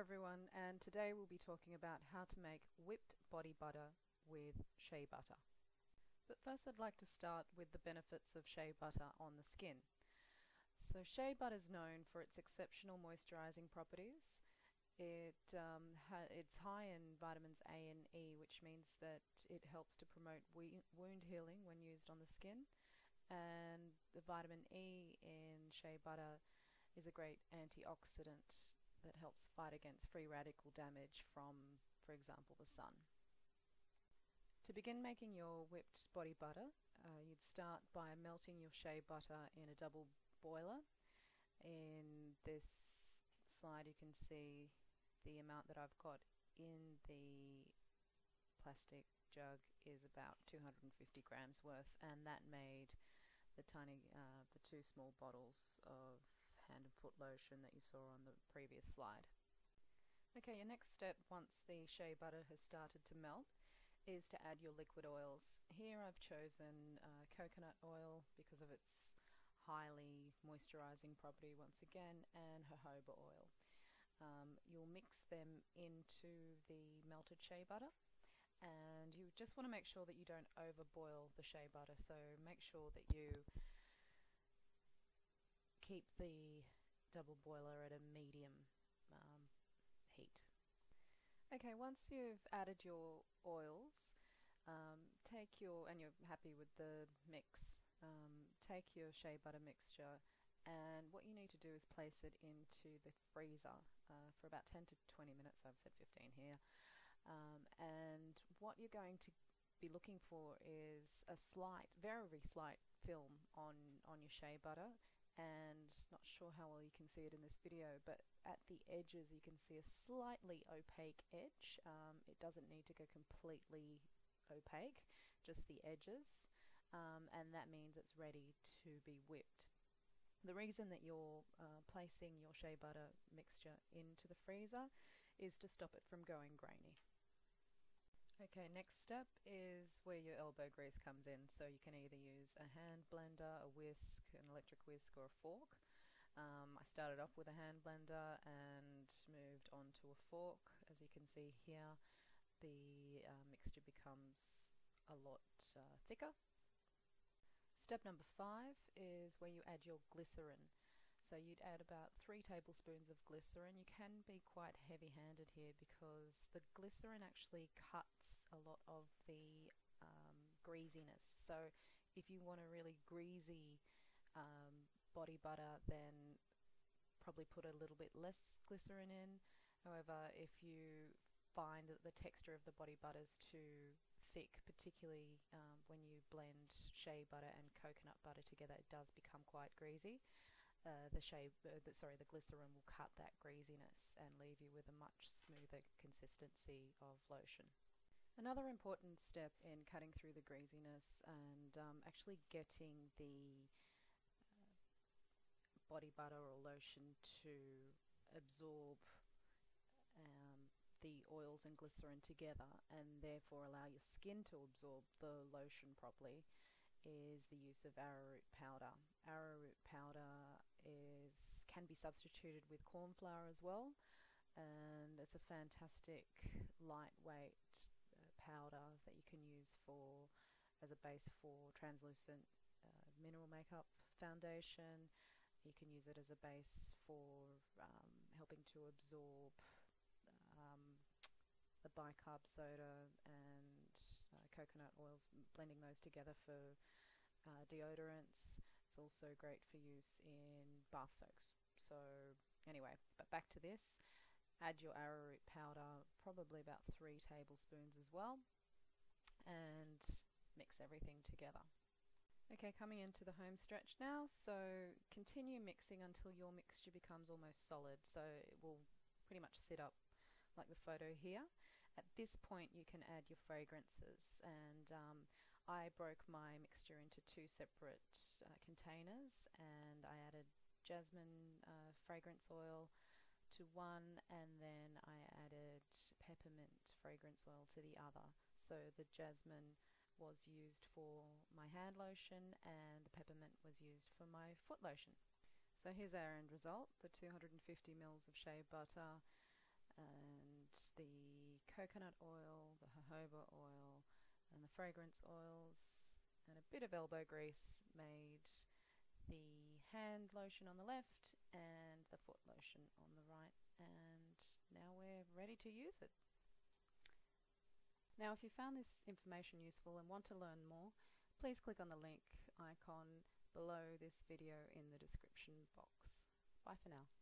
everyone, and today we'll be talking about how to make whipped body butter with shea butter. But first I'd like to start with the benefits of shea butter on the skin. So shea butter is known for its exceptional moisturizing properties. It's high in vitamins A and E, which means that it helps to promote wound healing when used on the skin. And the vitamin E in shea butter is a great antioxidant that helps fight against free radical damage from, for example, the sun. To begin making your whipped body butter, you'd start by melting your shea butter in a double boiler. In this slide you can see the amount that I've got in the plastic jug is about 250 grams worth, and that made the two small bottles of hand and foot lotion that you saw on the previous slide. Okay, your next step once the shea butter has started to melt is to add your liquid oils. Here I've chosen coconut oil because of its highly moisturizing property once again, and jojoba oil. You'll mix them into the melted shea butter, and you just want to make sure that you don't overboil the shea butter, so make sure that you keep the double boiler at a medium heat. Okay, once you've added your oils, and you're happy with the mix, take your shea butter mixture, and what you need to do is place it into the freezer for about 10 to 20 minutes. I've said 15 here. And what you're going to be looking for is a slight, very slight film on your shea butter, and not sure how well you can see it in this video, but at the edges you can see a slightly opaque edge. It doesn't need to go completely opaque, just the edges, and that means it's ready to be whipped. The reason that you're placing your shea butter mixture into the freezer is to stop it from going grainy. Okay, next step is where your elbow grease comes in. So you can either use a hand blender, a whisk, an electric whisk, or a fork. I started off with a hand blender and moved on to a fork. As you can see here, the mixture becomes a lot thicker. Step number 5 is where you add your glycerin. So you'd add about 3 tablespoons of glycerin. You can be quite heavy-handed here because the glycerin actually cuts a lot of the greasiness. So if you want a really greasy body butter, then probably put a little bit less glycerin in. However, if you find that the texture of the body butter is too thick, particularly when you blend shea butter and coconut butter together, it does become quite greasy. The glycerin will cut that greasiness and leave you with a much smoother consistency of lotion. Another important step in cutting through the greasiness and actually getting the body butter or lotion to absorb the oils and glycerin together, and therefore allow your skin to absorb the lotion properly, is the use of arrowroot powder. Arrowroot powder can be substituted with corn flour as well, and it's a fantastic lightweight powder that you can use as a base for translucent mineral makeup foundation. You can use it as a base for helping to absorb the bicarb soda and coconut oils, blending those together for deodorants. It's also great for use in bath soaks. So anyway, but back to this. Add your arrowroot powder, probably about 3 tablespoons as well, and mix everything together. Okay, coming into the home stretch now, so continue mixing until your mixture becomes almost solid, so it will pretty much sit up like the photo here. At this point you can add your fragrances, and I broke my mixture into 2 separate containers, and I added jasmine fragrance oil to one, and then I added peppermint fragrance oil to the other. So the jasmine was used for my hand lotion and the peppermint was used for my foot lotion. So here's our end result, the 250 mils of shea butter and the coconut oil, the jojoba oil, and the fragrance oils, and a bit of elbow grease made the hand lotion on the left and the foot lotion on the right, and now we're ready to use it. Now, if you found this information useful and want to learn more, please click on the link icon below this video in the description box. Bye for now.